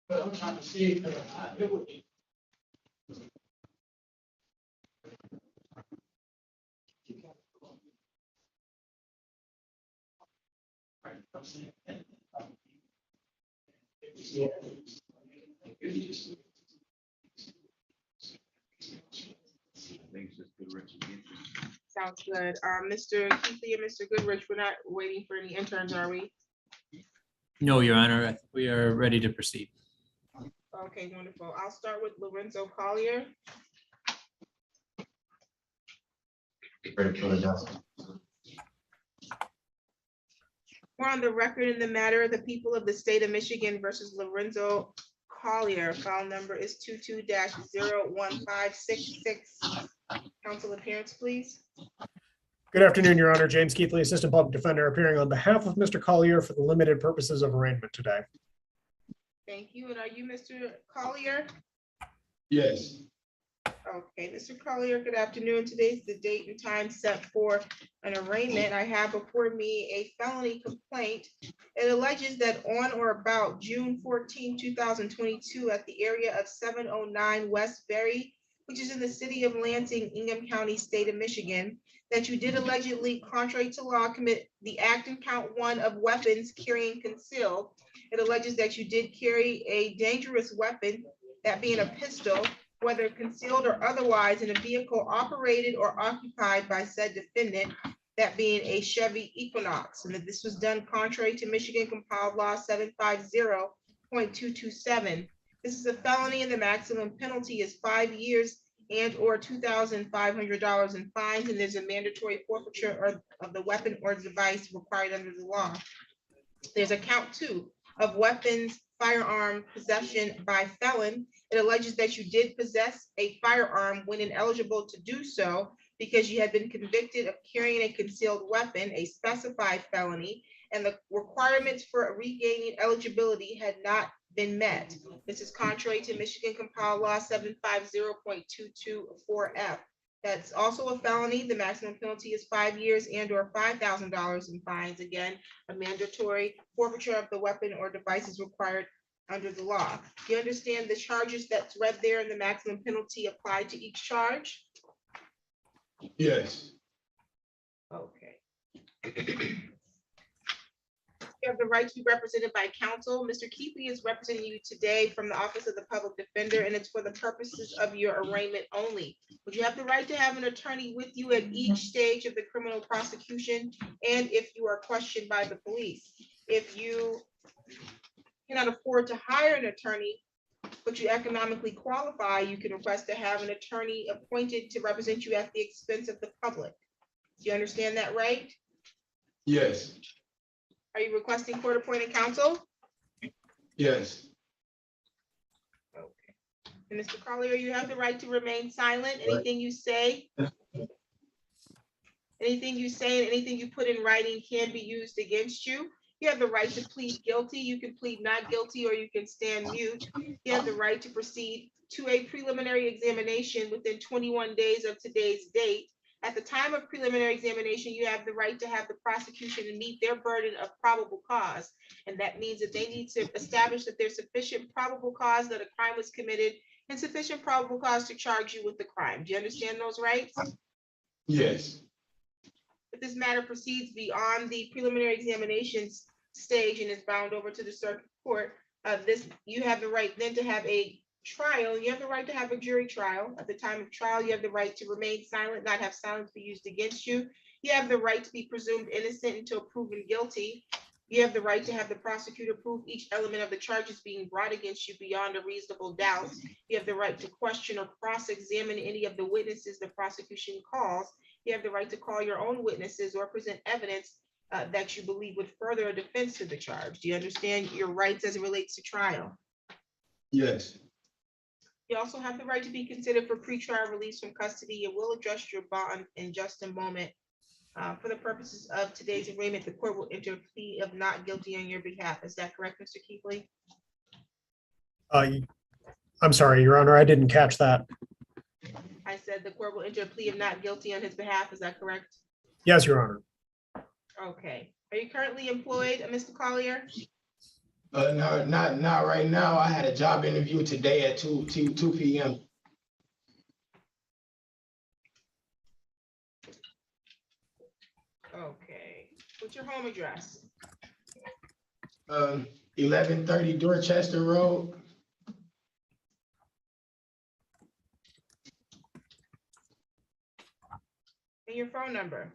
But I'm trying to see if it would be. Sounds good. Mr. Keithley and Mr. Goodrich, we're not waiting for any interns, are we? No, Your Honor, we are ready to proceed. Okay, wonderful. I'll start with Lorenzo Collier. We're on the record in the matter of the people of the state of Michigan versus Lorenzo Collier. File number is 22-01566. Counsel appearance, please. Good afternoon, Your Honor. James Keithley, Assistant Public Defender, appearing on behalf of Mr. Collier for the limited purposes of arraignment today. Thank you. And are you Mr. Collier? Yes. Okay, Mr. Collier, good afternoon. Today's the date and time set for an arraignment. I have before me a felony complaint. It alleges that on or about June 14, 2022, at the area of 709 West Berry, which is in the city of Lansing, Ingham County, state of Michigan, that you did allegedly, contrary to law, commit the act in count 1 of weapons carrying concealed. It alleges that you did carry a dangerous weapon, that being a pistol, whether concealed or otherwise, in a vehicle operated or occupied by said defendant, that being a Chevy Equinox, and that this was done contrary to Michigan Compiled Law 750.227. This is a felony, and the maximum penalty is 5 years and or $2,500 in fines, and there's a mandatory forfeiture of the weapon or device required under the law. There's a count 2 of weapons, firearm possession by felon. It alleges that you did possess a firearm when ineligible to do so because you had been convicted of carrying a concealed weapon, a specified felony, and the requirements for regaining eligibility had not been met. This is contrary to Michigan Compiled Law 750.224F. That's also a felony. The maximum penalty is 5 years and or $5,000 in fines. Again, a mandatory forfeiture of the weapon or device is required under the law. Do you understand the charges that's read there and the maximum penalty applied to each charge? Yes. Okay. You have the right to be represented by counsel. Mr. Keithley is representing you today from the Office of the Public Defender, and it's for the purposes of your arraignment only. Would you have the right to have an attorney with you at each stage of the criminal prosecution and if you are questioned by the police? If you cannot afford to hire an attorney, but you economically qualify, you can request to have an attorney appointed to represent you at the expense of the public. Do you understand that, right? Yes. Are you requesting court-appointed counsel? Yes. Okay. And Mr. Collier, you have the right to remain silent. Anything you say, and anything you put in writing can be used against you. You have the right to plead guilty. You can plead not guilty, or you can stand mute. You have the right to proceed to a preliminary examination within 21 days of today's date. At the time of preliminary examination, you have the right to have the prosecution meet their burden of probable cause. And that means that they need to establish that there's sufficient probable cause that a crime was committed and sufficient probable cause to charge you with the crime. Do you understand those rights? Yes. If this matter proceeds beyond the preliminary examination stage and is bound over to the circuit court, you have the right then to have a trial. You have the right to have a jury trial. At the time of trial, you have the right to remain silent, not have silence be used against you. You have the right to be presumed innocent until proven guilty. You have the right to have the prosecutor prove each element of the charges being brought against you beyond a reasonable doubt. You have the right to question or cross-examine any of the witnesses the prosecution calls. You have the right to call your own witnesses or present evidence that you believe would further a defense to the charge. Do you understand your rights as it relates to trial? Yes. You also have the right to be considered for pretrial release from custody, and we'll adjust your bond in just a moment. For the purposes of today's arraignment, the court will enter a plea of not guilty on your behalf. Is that correct, Mr. Keithley? I'm sorry, Your Honor, I didn't catch that. I said the court will enter a plea of not guilty on his behalf. Is that correct? Yes, Your Honor. Okay. Are you currently employed, Mr. Collier? No, not right now. I had a job interview today at 2 p.m. Okay, what's your home address? 1130 Dorchester Road. And your phone number?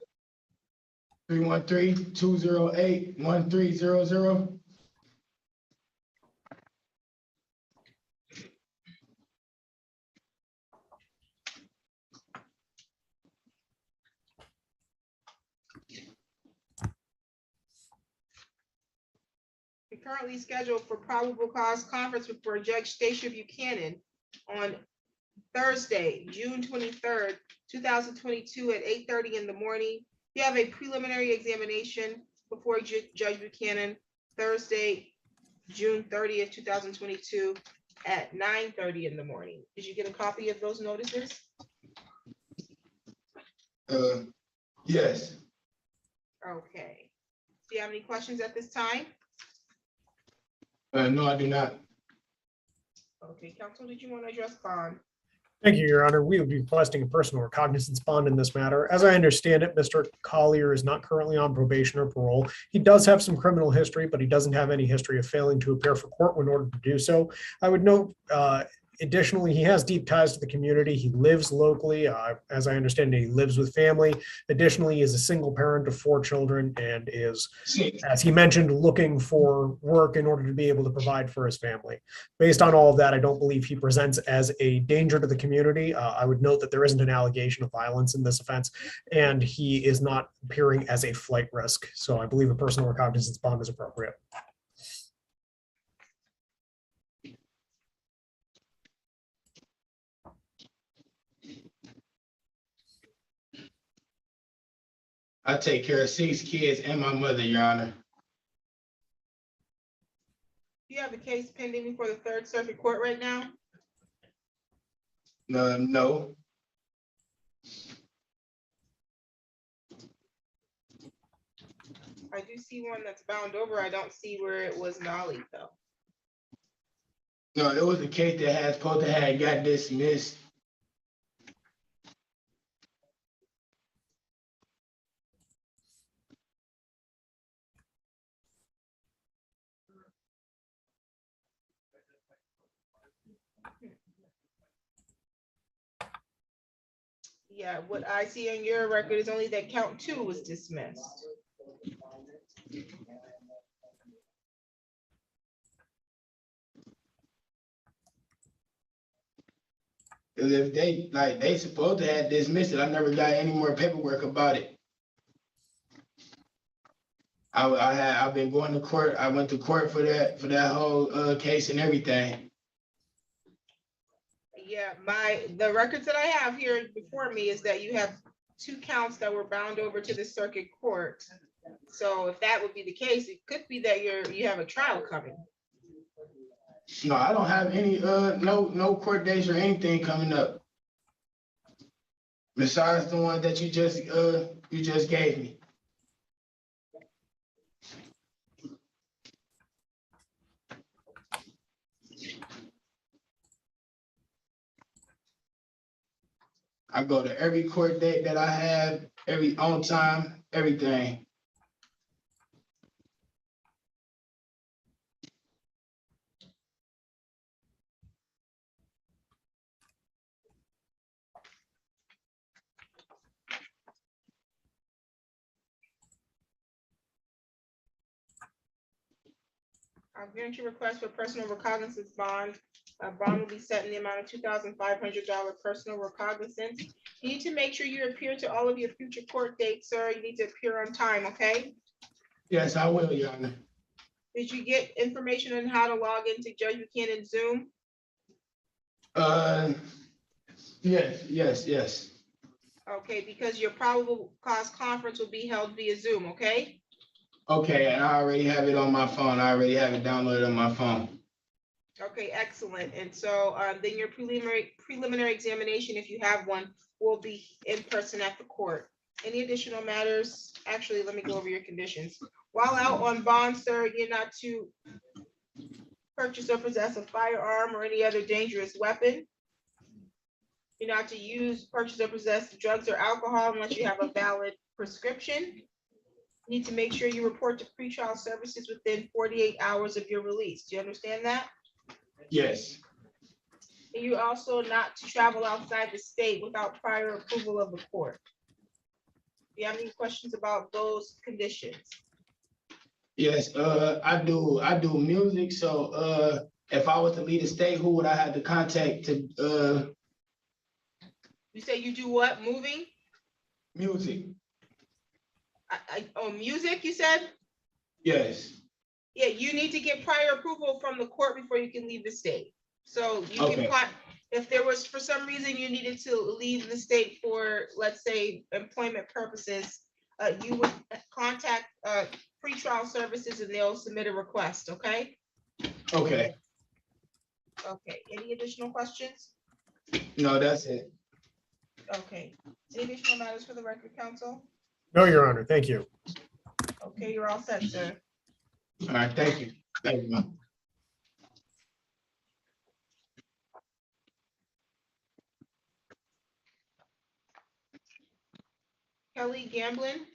313-208-1300. You're currently scheduled for probable cause conference before Judge Stacia Buchanan on Thursday, June 23rd, 2022 at 8:30 in the morning. You have a preliminary examination before Judge Buchanan Thursday, June 30th, 2022 at 9:30 in the morning. Did you get a copy of those notices? Yes. Okay. Do you have any questions at this time? No, I do not. Okay, counsel, did you want to address bond? Thank you, Your Honor. We would be requesting a personal recognizance bond in this matter. As I understand it, Mr. Collier is not currently on probation or parole. He does have some criminal history, but he doesn't have any history of failing to appear for court in order to do so. I would note, additionally, he has deep ties to the community. He lives locally. As I understand it, he lives with family. Additionally, he is a single parent of 4 children and is, as he mentioned, looking for work in order to be able to provide for his family. Based on all of that, I don't believe he presents as a danger to the community. I would note that there isn't an allegation of violence in this offense, and he is not appearing as a flight risk. So I believe a personal recognizance bond is appropriate. I take care of 6 kids and my mother, Your Honor. Do you have a case pending before the Third Circuit Court right now? No. I do see one that's bound over. I don't see where it was nollied though. No, it was a case that had supposed to have got dismissed. Yeah, what I see on your record is only that count 2 was dismissed. If they supposed to have dismissed it, I never got any more paperwork about it. I've been going to court. I went to court for that whole case and everything. Yeah, the records that I have here before me is that you have 2 counts that were bound over to the circuit court. So if that would be the case, it could be that you have a trial coming. No, I don't have any no court dates or anything coming up besides the one that you just gave me. I go to every court date that I have, every on time, everything. I'll grant your request for personal recognizance bond. A bond will be set in the amount of $2,500 personal recognizance. You need to make sure you appear to all of your future court dates, sir. You need to appear on time, okay? Yes, I will, Your Honor. Did you get information on how to log into Judge Buchanan Zoom? Yes. Okay, because your probable cause conference will be held via Zoom, okay? Okay, and I already have it on my phone. I already have it downloaded on my phone. Okay, excellent. And so then your preliminary examination, if you have one, will be in person at the court. Any additional matters? Actually, let me go over your conditions. While out on bond, sir, you're not to purchase or possess a firearm or any other dangerous weapon. You're not to use, purchase, or possess drugs or alcohol unless you have a valid prescription. You need to make sure you report to pretrial services within 48 hours of your release. Do you understand that? Yes, And you also not to travel outside the state without prior approval of the court. Do you have any questions about those conditions? yes, I do music, so, if I was to leave the state, who would I have to contact to, You say you do what? Moving? music? Oh, music, you said? Yes, Yeah, you need to get prior approval from the court before you can leave the state. So you can Okay. apply, if there was, for some reason, you needed to leave the state for, let's say, employment purposes, you would contact, pretrial services and they'll submit a request, okay? okay, Okay, any additional questions? no, that's it. Okay, any additional matters for the record, counsel? No, Your Honor, thank you. Okay, you're all set, sir. All right, thank you, ma'am. Kelly Gamblin?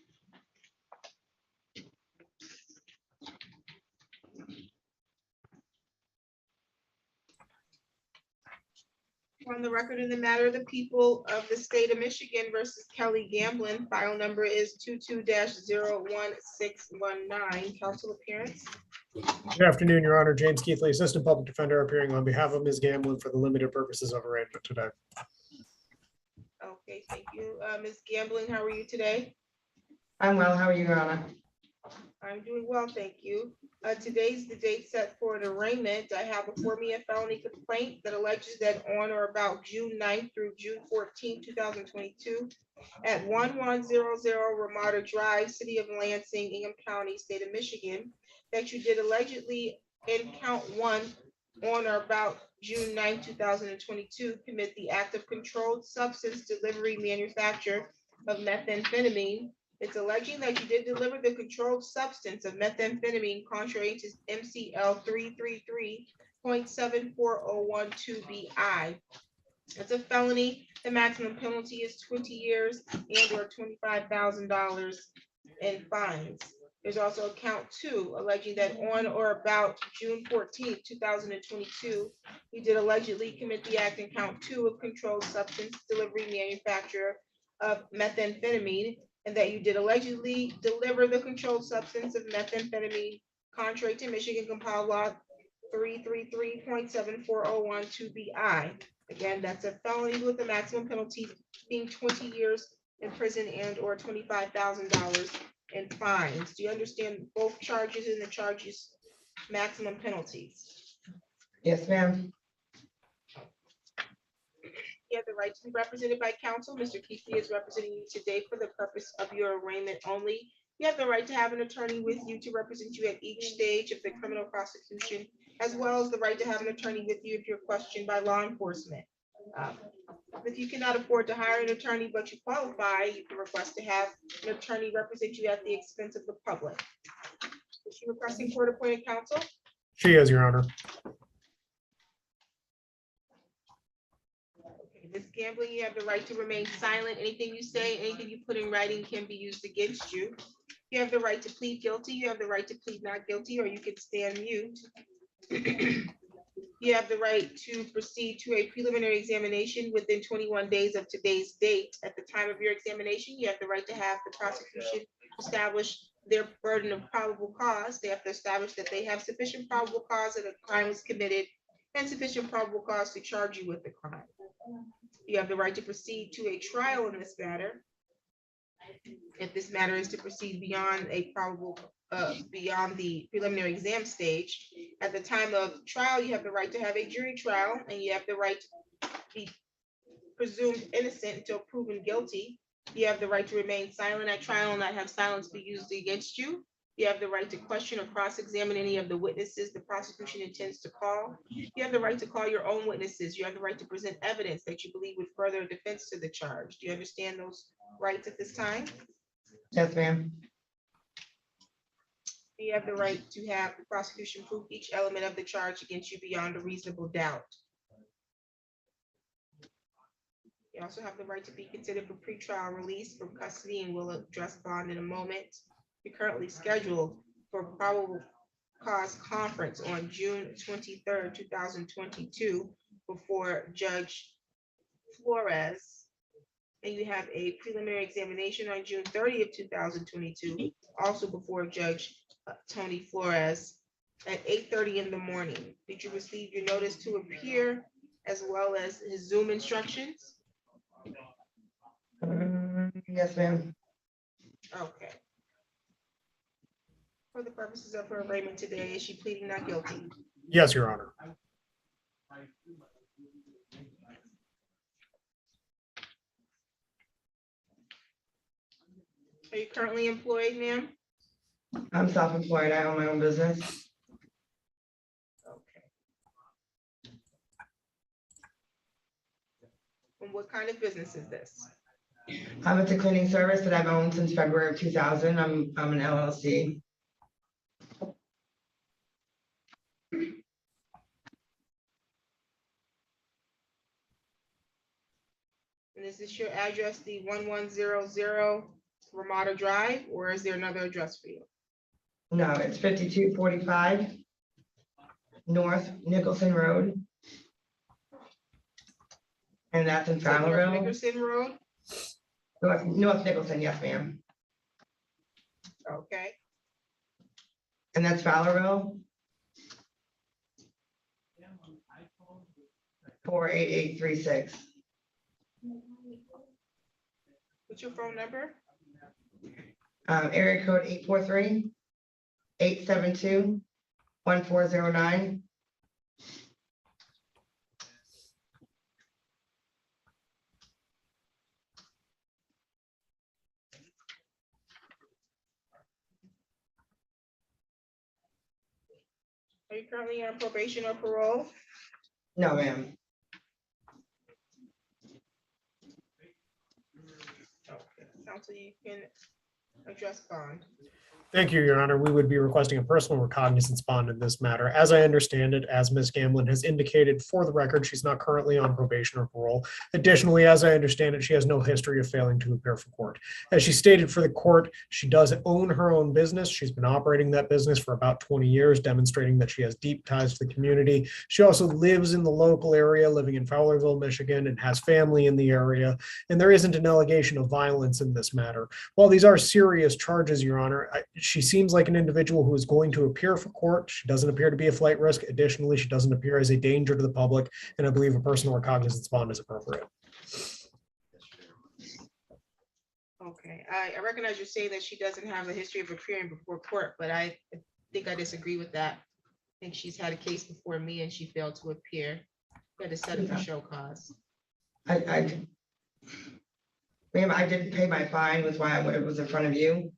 On the record in the matter of the people of the state of Michigan versus Kelly Gamblin, file number is 22-01619, counsel appearance. Good afternoon, Your Honor. James Keithley, Assistant Public Defender, appearing on behalf of Ms. Gamblin for the limited purposes of arraignment today. Okay, thank you. Ms. Gamblin, how are you today? I'm well. How are you, Your Honor? I'm doing well, thank you. Today's the date set for an arraignment. I have before me a felony complaint that alleges that on or about June 9th through June 14th, 2022, at 1100 Ramada Drive, City of Lansing, Ingham County, State of Michigan, that you did allegedly in count one on or about June 9th, 2022, commit the act of controlled substance delivery, manufacture of methamphetamine. It's alleging that you did deliver the controlled substance of methamphetamine contrary to MCL 333.74012BI. It's a felony. The maximum penalty is 20 years and or $25,000 in fines. There's also count two, alleging that on or about June 14th, 2022, you did allegedly commit the act in count two of controlled substance delivery, manufacture of methamphetamine, and that you did allegedly deliver the controlled substance of methamphetamine contrary to Michigan compiled law 333.74012BI. Again, that's a felony with the maximum penalty being 20 years in prison and or $25,000 in fines. Do you understand both charges and the charges maximum penalties? Yes, ma'am. You have the right to be represented by counsel. Mr. Keithley is representing you today for the purpose of your arraignment only. You have the right to have an attorney with you to represent you at each stage of the criminal prosecution, as well as the right to have an attorney with you if you're questioned by law enforcement. If you cannot afford to hire an attorney, but you qualify, you can request to have an attorney represent you at the expense of the public. Is she requesting court-appointed counsel? She is, Your Honor. Okay, Ms. Gambling, you have the right to remain silent. Anything you say, anything you put in writing can be used against you. You have the right to plead guilty. You have the right to plead not guilty, or you can stand mute. You have the right to proceed to a preliminary examination within 21 days of today's date. At the time of your examination, you have the right to have the prosecution establish their burden of probable cause. They have to establish that they have sufficient probable cause that a crime was committed and sufficient probable cause to charge you with the crime. You have the right to proceed to a trial in this matter. If this matter is to proceed beyond a probable, beyond the preliminary exam stage, at the time of trial, you have the right to have a jury trial, and you have the right to be presumed innocent until proven guilty. You have the right to remain silent at trial and not have silence be used against you. You have the right to question or cross-examine any of the witnesses the prosecution intends to call. You have the right to call your own witnesses. You have the right to present evidence that you believe would further a defense to the charge. Do you understand those rights at this time? Yes, ma'am. You have the right to have the prosecution prove each element of the charge against you beyond a reasonable doubt. You also have the right to be considered for pretrial release from custody, and will address bond in a moment. You're currently scheduled for probable cause conference on June 23rd, 2022 before Judge Flores. And you have a preliminary examination on June 30th, 2022, also before Judge Tony Flores at 8:30 in the morning. Did you receive your notice to appear as well as his Zoom instructions? Yes, ma'am. Okay. For the purposes of her arraignment today, is she pleading not guilty? Yes, Your Honor. Are you currently employed, ma'am? I'm self-employed. I own my own business. Okay. And what kind of business is this? It's a cleaning service that I've owned since February of 2000. I'm an LLC. And is this your address, the 1100 Ramada Drive, or is there another address for you? No, it's 5245 North Nicholson Road. And that's in Is it North Fowlerville. Nickerson Road? North Nicholson, yes, ma'am. Okay. And that's Fowlerville. 48836. What's your phone number? Area code 843-872-1409. Are you currently on probation or parole? No, ma'am. Counsel, you can address bond. Thank you, Your Honor. We would be requesting a personal recognizance bond in this matter. As I understand it, as Ms. Gamblin has indicated, for the record, she's not currently on probation or parole. Additionally, as I understand it, she has no history of failing to appear for court. As she stated for the court, she does own her own business. She's been operating that business for about 20 years, demonstrating that she has deep ties to the community. She also lives in the local area, living in Fowlerville, Michigan, and has family in the area. And there isn't an allegation of violence in this matter. While these are serious charges, Your Honor, she seems like an individual who is going to appear for court. She doesn't appear to be a flight risk. Additionally, she doesn't appear as a danger to the public, and I believe a personal recognizance bond is appropriate. Okay, I recognize you're saying that she doesn't have a history of appearing before court, but I think I disagree with that. I think she's had a case before me and she failed to appear. We had to set up a show cause. Ma'am, I did pay my fine, was why I was in front of you.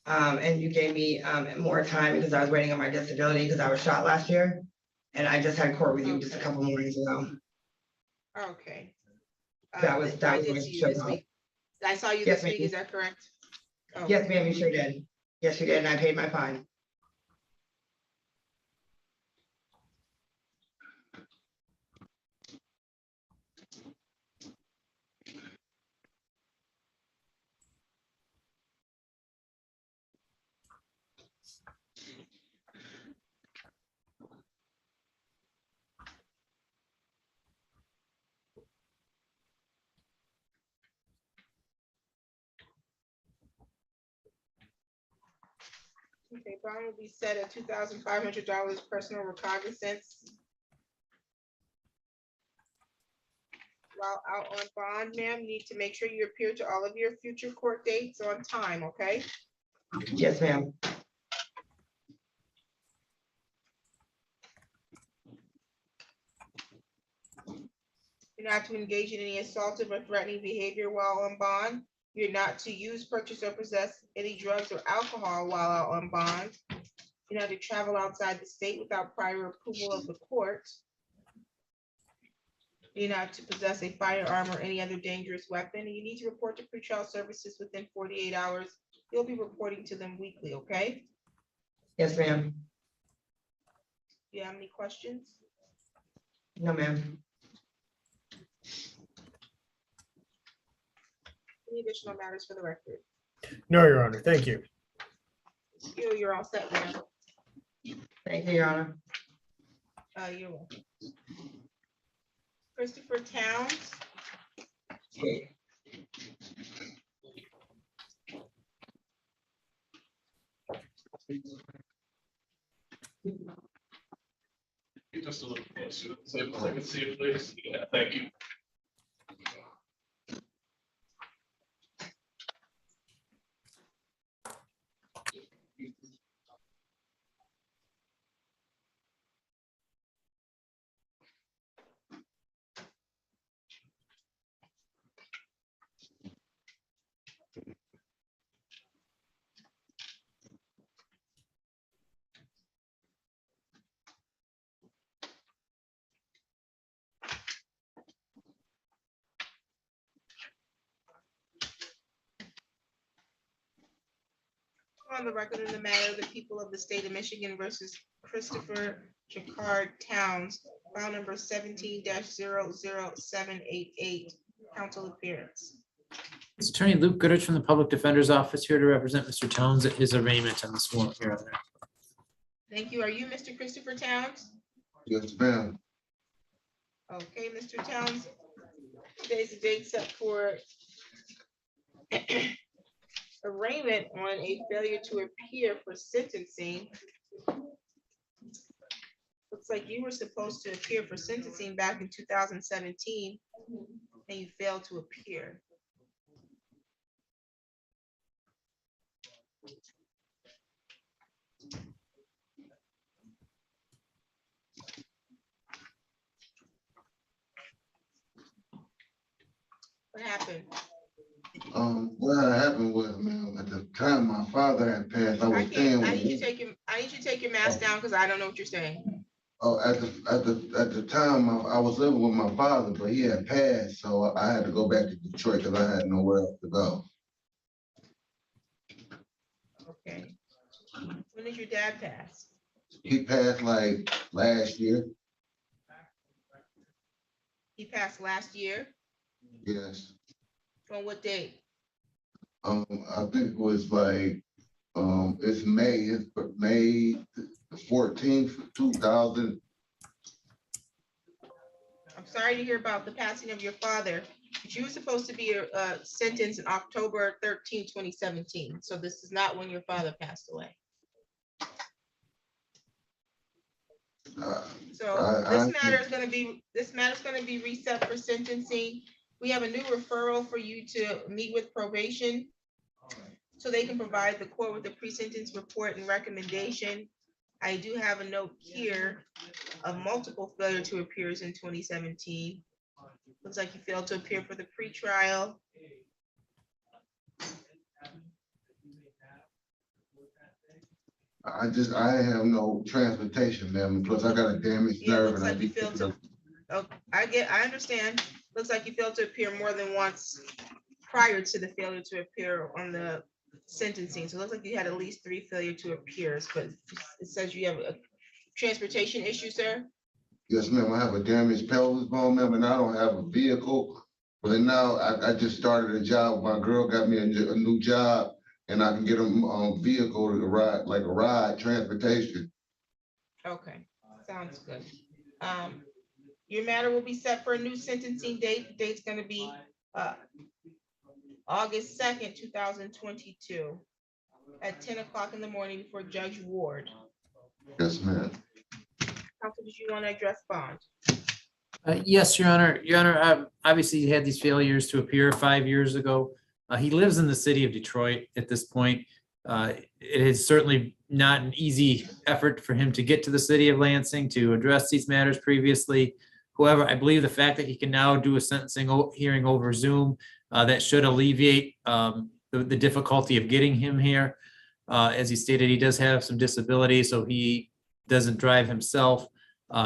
And you gave me more time because I was waiting on my disability because I was shot last year. And I just had court with you just a couple mornings ago. Okay. That was I did my see you show this cause. week. I saw you Yes, this week, ma'am. is that correct? Oh, Yes, ma'am, you sure did. Yes, you did, and I paid my fine. Okay, bond will be set at $2,500 personal recognizance. While out on bond, ma'am, you need to make sure you appear to all of your future court dates on time, okay? Yes, ma'am. You're not to engage in any assaultive or threatening behavior while on bond. You're not to use, purchase, or possess any drugs or alcohol while out on bond. You're not to travel outside the state without prior approval of the court. You're not to possess a firearm or any other dangerous weapon. And you need to report to pretrial services within 48 hours. You'll be reporting to them weekly, okay? Yes, ma'am. Do you have any questions? No, ma'am. Any additional matters for the record? No, Your Honor. Thank you. You're all set, ma'am. Thank you, Your Honor. You're welcome. Christopher Towns. Just a little closer. So I can see it, please. Yeah, thank you. On the record of the matter, the people of the state of Michigan versus Christopher Jacquard Towns, file number 17-00788, counsel appearance. It's Attorney Luke Goodrich from the Public Defender's Office here to represent Mr. Towns at his arraignment on this warrant here. Thank you. Are you Mr. Christopher Towns? Yes, ma'am. Okay, Mr. Towns. Today's the date set for arraignment on a failure to appear for sentencing. Looks like you were supposed to appear for sentencing back in 2017 and you failed to appear. What happened? What had happened was, man, at the time my father had passed, I I was can't, staying I with need you him. to take your, I need you to take your mask down because I don't know what you're saying. Oh, at the time, I was living with my father, but he had passed, so I had to go back to Detroit because I had nowhere else to go. Okay. When did your dad pass? He passed like last year. He passed last year. Yes. On what date? I think it was like, it's May 14th, 2000. I'm sorry to hear about the passing of your father, but you were supposed to be sentenced in October 13, 2017. So this is not when your father passed away. So this matter is going to be reset for sentencing. We have a new referral for you to meet with probation so they can provide the court with a pre-sentence report and recommendation. I do have a note here of multiple failure to appears in 2017. Looks like you failed to appear for the pretrial. I have no transportation, man. Plus I got a damaged Yeah, nerve looks and I like you be failed to, oh, I understand. Looks like you failed to appear more than once prior to the failure to appear on the sentencing. So it looks like you had at least 3 failure to appears, but it says you have a transportation issue, sir. Yes, ma'am. I have a damaged pelvis bone, ma'am, and I don't have a vehicle. But now I just started a job. My girl got me a new job and I can get a vehicle to ride, like a ride, transportation. Okay, sounds good. Your matter will be set for a new sentencing date. The date's gonna be August 2nd, 2022 at 10 o'clock in the morning for Judge Ward. Yes, ma'am. Counsel, did you want to address bond? Yes, Your Honor. Your Honor, obviously he had these failures to appear 5 years ago. He lives in the city of Detroit at this point. It is certainly not an easy effort for him to get to the city of Lansing to address these matters previously. However, I believe the fact that he can now do a sentencing hearing over Zoom That should alleviate the difficulty of getting him here. As he stated, he does have some disability, so he doesn't drive himself.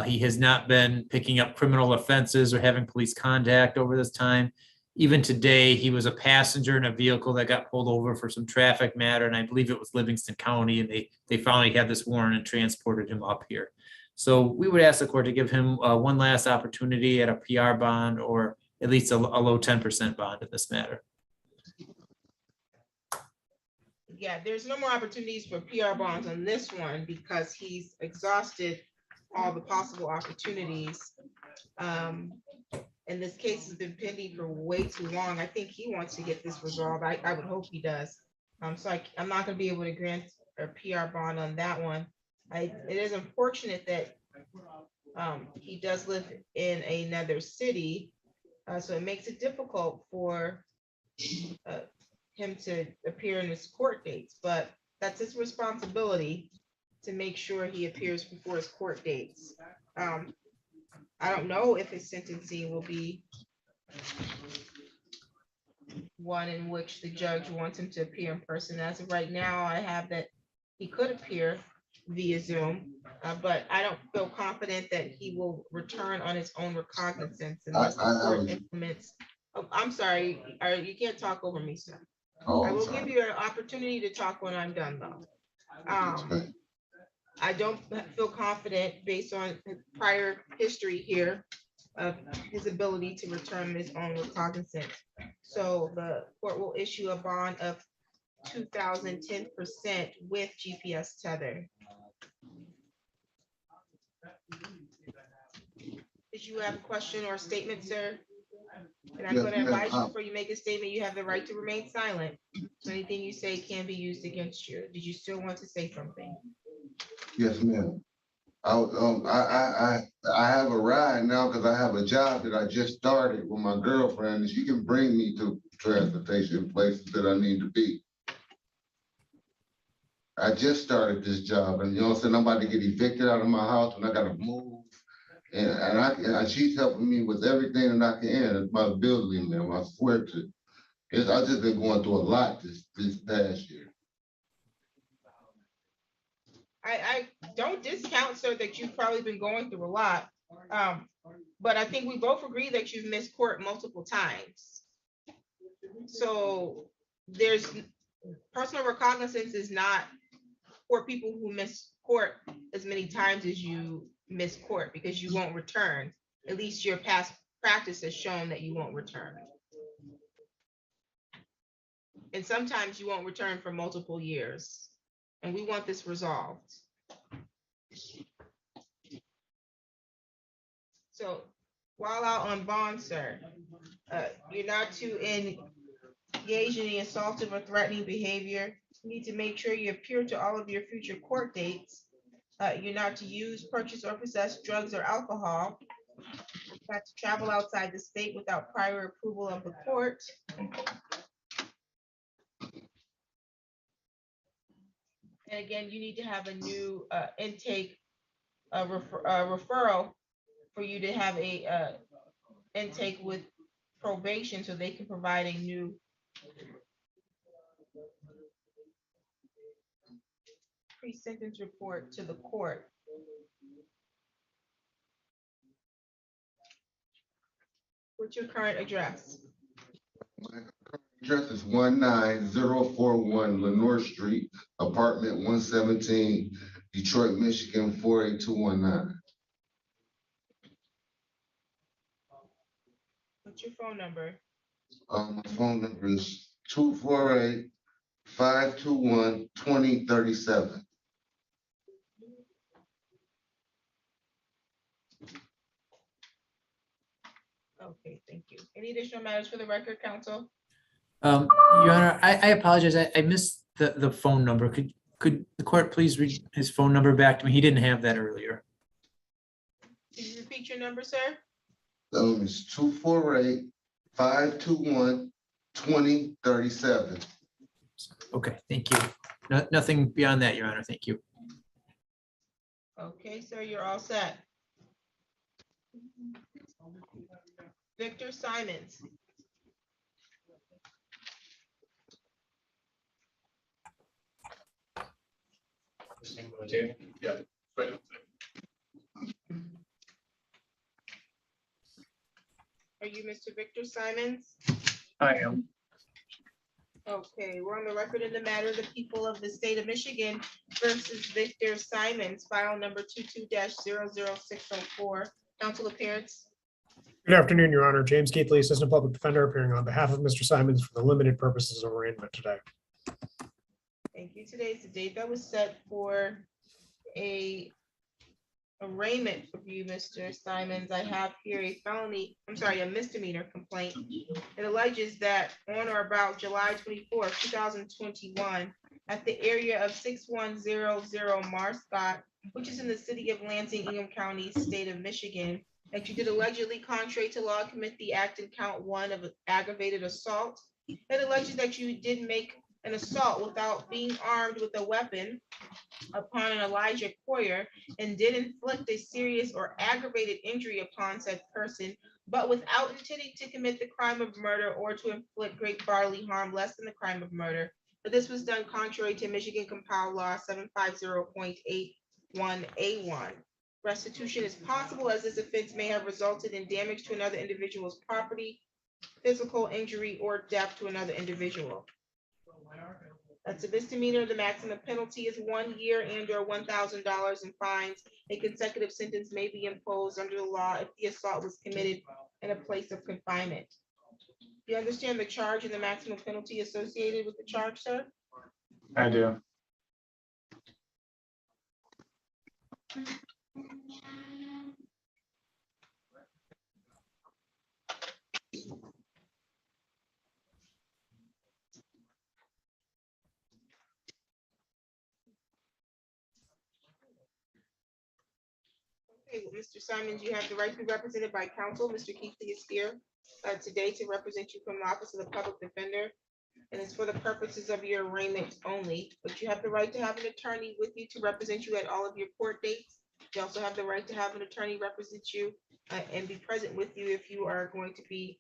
He has not been picking up criminal offenses or having police contact over this time. Even today, he was a passenger in a vehicle that got pulled over for some traffic matter, and I believe it was Livingston County, and they finally had this warrant and transported him up here. So we would ask the court to give him one last opportunity at a PR bond or at least a low 10% bond in this matter. Yeah, there's no more opportunities for PR bonds on this one because he's exhausted all the possible opportunities. And this case has been pending for way too long. I think he wants to get this resolved. I would hope he does. So I'm not gonna be able to grant a PR bond on that one. It is unfortunate that he does live in another city. So it makes it difficult for him to appear in his court dates, but that's his responsibility to make sure he appears before his court dates. I don't know if his sentencing will be one in which the judge wants him to appear in person. As of right now, I have that he could appear via Zoom, but I don't feel confident that he will return on his own recognizance unless the court implements. Oh, I'm sorry, you can't talk over me, sir. I will give you an opportunity to talk when I'm done, though. I don't feel confident based on prior history here of his ability to return his own recognizance. So the court will issue a bond of 2,010% with GPS tether. Did you have a question or a statement, sir? And I'm going to advise you before you make a statement, you have the right to remain silent. So anything you say can be used against you. Did you still want to say something? Yes, ma'am. I have a ride now because I have a job that I just started with my girlfriend, and she can bring me to transportation places that I need to be. I just started this job, and you know what I'm saying? I'm about to get evicted out of my house, and I got to move. And she's helping me with everything that I can. It's my ability, ma'am. I swear to. I've just been going through a lot this past year. I don't discount, sir, that you've probably been going through a lot. But I think we both agree that you've missed court multiple times. So there's personal recognizance is not for people who miss court as many times as you miss court because you won't return. At least your past practice has shown that you won't return. And sometimes you won't return for multiple years. And we want this resolved. So while out on bond, sir, you're not to engage in any assaultive or threatening behavior. You need to make sure you appear to all of your future court dates. You're not to use, purchase, or possess drugs or alcohol. You're not to travel outside the state without prior approval of the court. And again, you need to have a new intake referral for you to have a intake with probation so they can provide a new pre-sentence report to the court. What's your current address? My current address is 19041 Lenore Street, apartment 117, Detroit, Michigan 48219. What's your phone number? My phone number is 248-521-2037. Okay, thank you. Any additional matters for the record, counsel? Your Honor, I apologize. I missed the phone number. Could the court please read his phone number back to me? He didn't have that earlier. Can you repeat your number, sir? It's 248-521-2037. Okay, thank you. Nothing beyond that, Your Honor. Thank you. Okay, sir, you're all set. Victor Simmons. Yeah. Right. Are you Mr. Victor Simmons? I am. Okay, we're on the record in the matter of the people of the state of Michigan versus Victor Simmons, file number 22-00604. Council appearance. Good afternoon, Your Honor. James Keithley, Assistant Public Defender, appearing on behalf of Mr. Simmons for the limited purposes of arraignment today. Thank you. Today is the date that was set for a arraignment for you, Mr. Simmons. I have here a misdemeanor complaint. It alleges that on or about July 24th, 2021, at the area of 6100 Marscott, which is in the city of Lansing, Ingham County, state of Michigan, that you did allegedly contrary to law commit the act in count 1 of aggravated assault. It alleges that you did make an assault without being armed with a weapon upon an Elijah Courier and did inflict a serious or aggravated injury upon said person, but without intending to commit the crime of murder or to inflict great bodily harm less than the crime of murder. But this was done contrary to Michigan Compiled Law 750.81A1. Restitution is possible as this offense may have resulted in damage to another individual's property, physical injury, or death to another individual. That's a misdemeanor. The maximum penalty is 1 year and/or $1,000 in fines. A consecutive sentence may be imposed under the law if the assault was committed in a place of confinement. Do you understand the charge and the maximum penalty associated with the charge, sir? I do. Okay, well, Mr. Simmons, you have the right to be represented by counsel. Mr. Keithley is here today to represent you from the Office of the Public Defender. And it's for the purposes of your arraignment only, but you have the right to have an attorney with you to represent you at all of your court dates. You also have the right to have an attorney represent you and be present with you if you are going to be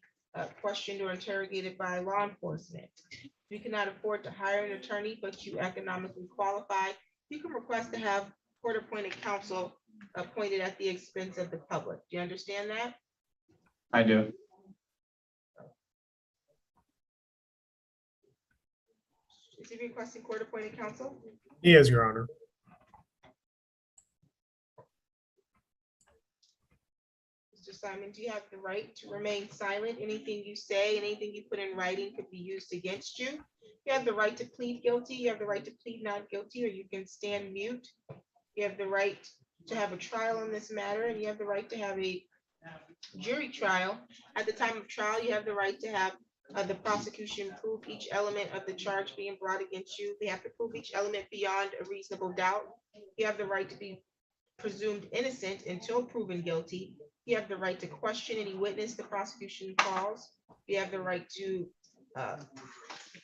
questioned or interrogated by law enforcement. If you cannot afford to hire an attorney, but you economically qualify, you can request to have court-appointed counsel appointed at the expense of the public. Do you understand that? I do. Is he requesting court-appointed counsel? He is, Your Honor. Mr. Simon, do you have the right to remain silent? Anything you say, anything you put in writing could be used against you. You have the right to plead guilty. You have the right to plead not guilty, or you can stand mute. You have the right to have a trial on this matter, and you have the right to have a jury trial. At the time of trial, you have the right to have the prosecution prove each element of the charge being brought against you. They have to prove each element beyond a reasonable doubt. You have the right to be presumed innocent until proven guilty. You have the right to question any witness the prosecution calls. You have the right to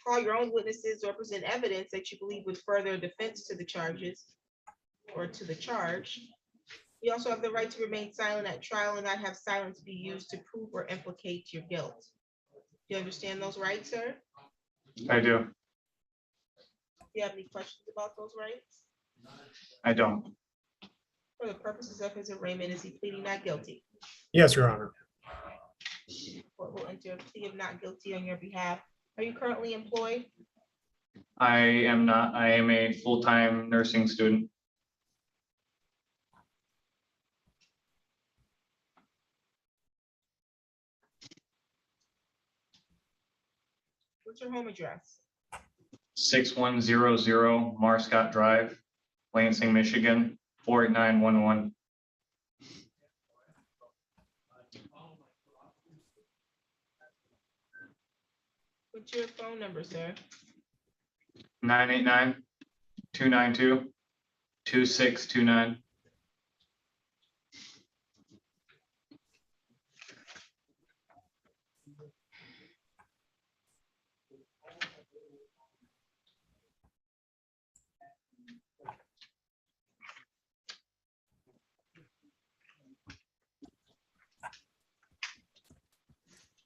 call your own witnesses or present evidence that you believe would further defense to the charges or to the charge. You also have the right to remain silent at trial and not have silence be used to prove or implicate your guilt. Do you understand those rights, sir? I do. Do you have any questions about those rights? I don't. For the purposes of his arraignment, is he pleading not guilty? Yes, Your Honor. Court will enter a plea of not guilty on your behalf. Are you currently employed? I am not. I am a full-time nursing student. What's your home address? 6100 Marscott Drive, Lansing, Michigan, 48911. What's your phone number, sir? 989-292-2629.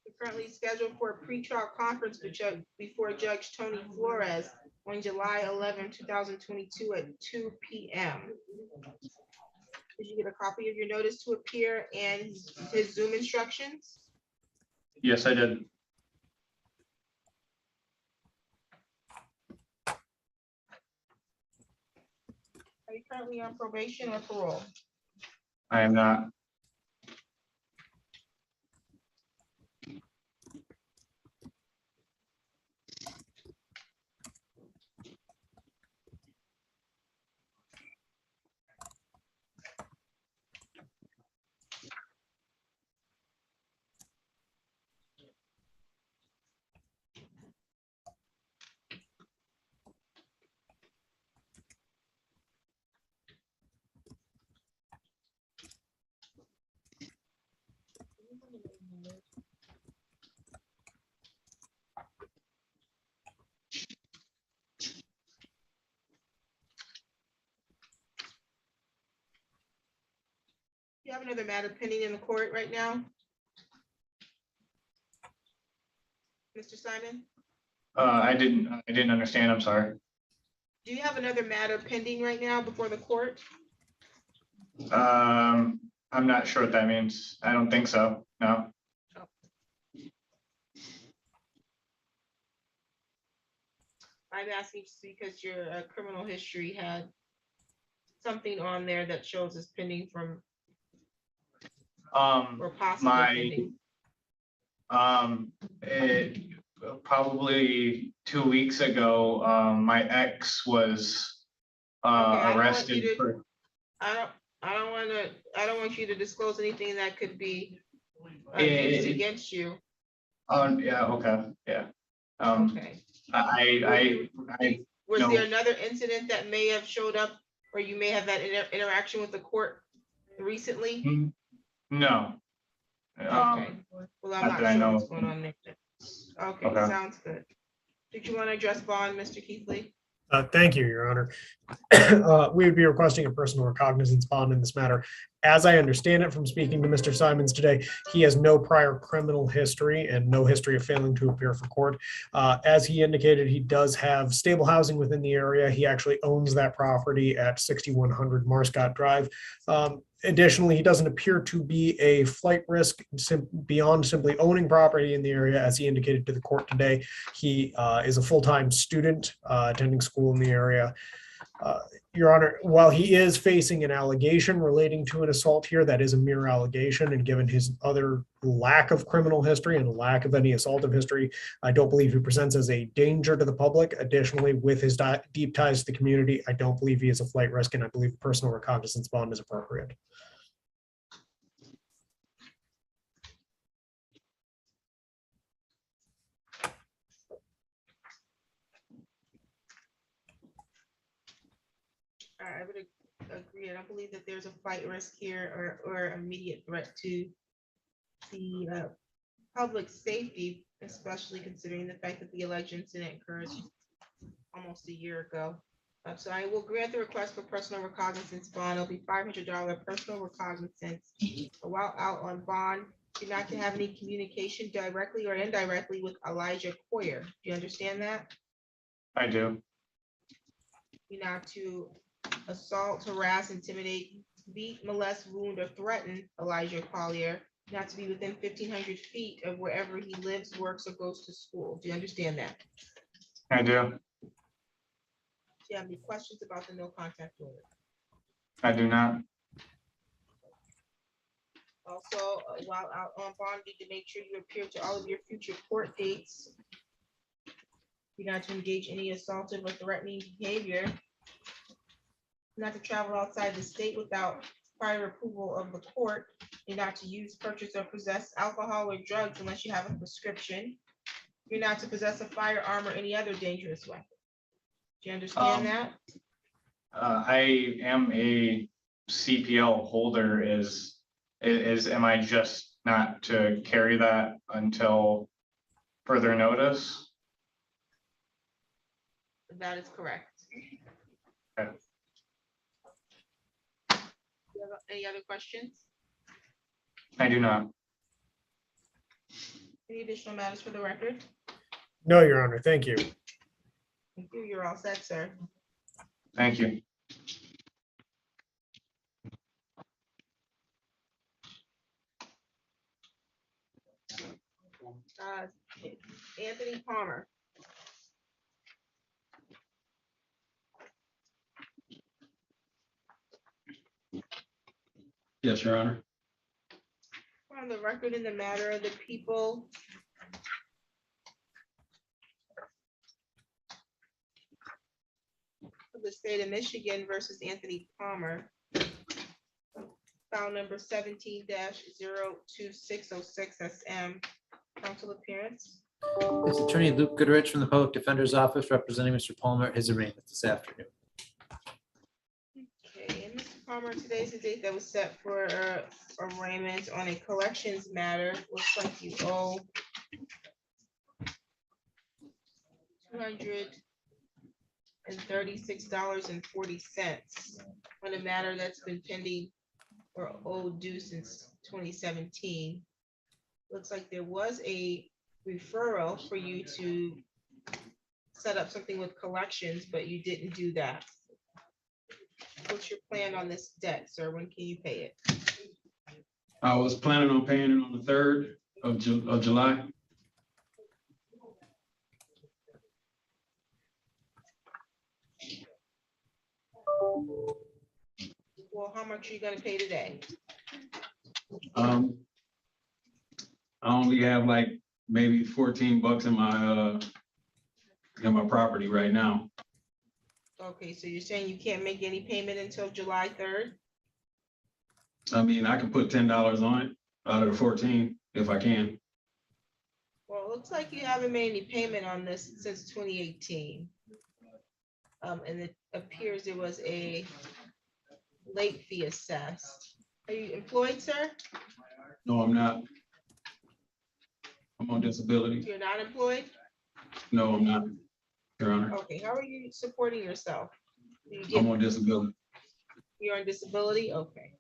You're currently scheduled for a pretrial conference before Judge Tony Flores on July 11, 2022 at 2 p.m. Did you get a copy of your notice to appear and his Zoom instructions? Yes, I did. Are you currently on probation or parole? I am not. You have another matter pending in the court right now? Mr. Simon, I didn't understand. I'm sorry. do you have another matter pending right now before the court? I'm not sure what that means. I don't think so. No. I'm asking just because your criminal history had something on there that shows it's pending from, or possibly My, pending. probably 2 weeks ago, my ex was Okay, I don't want you arrested to- for, I don't want you to disclose anything that could be used against you. yeah, okay, yeah. Okay. I Was no. there another incident that may have showed up, or you may have had interaction with the court recently? No. Okay, well, I'm not not that I sure know what's of. going on there. Okay, Okay. sounds good. Did you want to address bond, Mr. Keithley? Thank you, Your Honor. We would be requesting a personal recognizance bond in this matter. As I understand it from speaking to Mr. Simons today, he has no prior criminal history and no history of failing to appear for court. As he indicated, he does have stable housing within the area. He actually owns that property at 6100 Marscott Drive. Additionally, he doesn't appear to be a flight risk beyond simply owning property in the area, as he indicated to the court today. He is a full-time student attending school in the area. Your Honor, while he is facing an allegation relating to an assault here, that is a mere allegation, and given his other lack of criminal history and lack of any assaultive history, I don't believe he presents as a danger to the public. Additionally, with his deep ties to the community, I don't believe he is a flight risk, and I believe personal recognizance bond is appropriate. I would agree. I don't believe that there's a flight risk here or immediate threat to the public safety, especially considering the fact that the alleged incident occurred almost a year ago. So I will grant the request for personal recognizance bond. It'll be $500 personal recognizance. While out on bond, you're not to have any communication directly or indirectly with Elijah Collier. Do you understand that? I do. You're not to assault, harass, intimidate, beat, molest, wound, or threaten Elijah Collier, not to be within 1,500 feet of wherever he lives, works, or goes to school. Do you understand that? I do. Do you have any questions about the no contact order? I do not. Also, while out on bond, you need to make sure you appear to all of your future court dates. You're not to engage any assaultive or threatening behavior. Not to travel outside the state without prior approval of the court. You're not to use, purchase, or possess alcohol or drugs unless you have a prescription. You're not to possess a firearm or any other dangerous weapon. Do you understand that? I am a CPL holder. Am I just not to carry that until further notice? That is correct. Okay. Do you have any other questions? I do not. Any additional matters for the record? No, Your Honor, thank you. Thank you. You're all set, sir. Thank you. Uh, Anthony Palmer. Yes, Your Honor. On the record in the matter of the people. Of the state of Michigan versus Anthony Palmer. File number 17-02606 SM. Counsel appearance. This Attorney Luke Goodrich from the Public Defender's Office representing Mr. Palmer at his arraignment this afternoon. Okay, and Mr. Palmer, today's the date that was set for arraignment on a collections matter. Looks like you owe $236.40 on a matter that's been pending or owed due since 2017. Looks like there was a referral for you to set up something with collections, but you didn't do that. What's your plan on this debt, sir? When can you pay it? I was planning on paying it on the 3rd of July. Well, how much are you gonna pay today? I only have like maybe 14 bucks in my property right now. Okay, so you're saying you can't make any payment until July 3rd? I mean, I can put $10 on it out of the 14 if I can. Well, it looks like you haven't made any payment on this since 2018. And it appears there was a late fee assessed. Are you employed, sir? No, I'm not. I'm on disability. You're not employed? No, I'm not, Your Honor. Okay, how are you supporting yourself? You I'm get, on disability. you're on disability? Okay.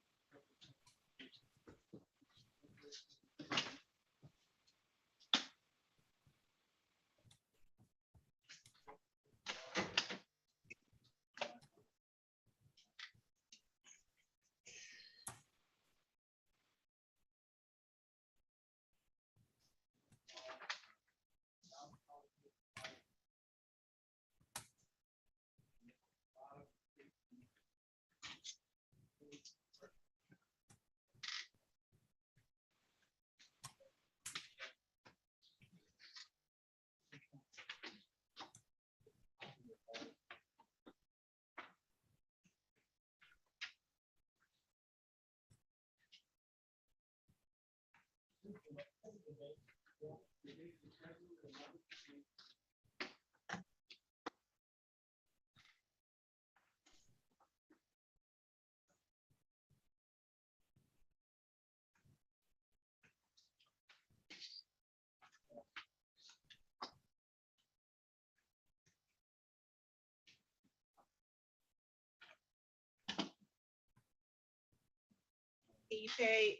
Can you pay,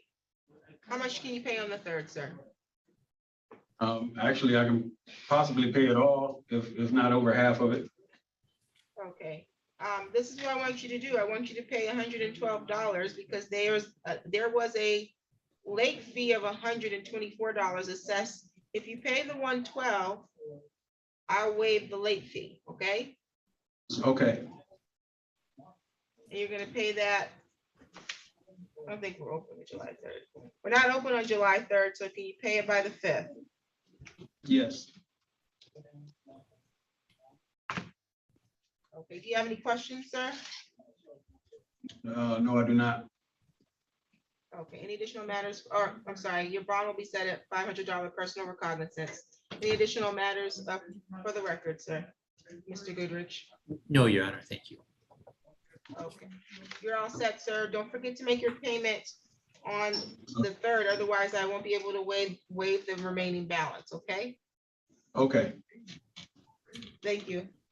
how much can you pay on the 3rd, sir? Actually, I can possibly pay it all, if not over half of it. Okay, this is what I want you to do. I want you to pay $112 because there was a late fee of $124 assessed. If you pay the 112, I'll waive the late fee, okay? Okay, And you're gonna pay that. I don't think we're open on July 3rd. We're not open on July 3rd, so can you pay it by the 5th? yes. Okay, do you have any questions, sir? No, I do not. Okay, any additional matters, or, I'm sorry, your bond will be set at $500 personal recognizance. Any additional matters for the record, sir? Mr. Goodrich? No, Your Honor, thank you. Okay, you're all set, sir. Don't forget to make your payment on the 3rd, otherwise I won't be able to waive the remaining balance, okay? Okay. Thank you.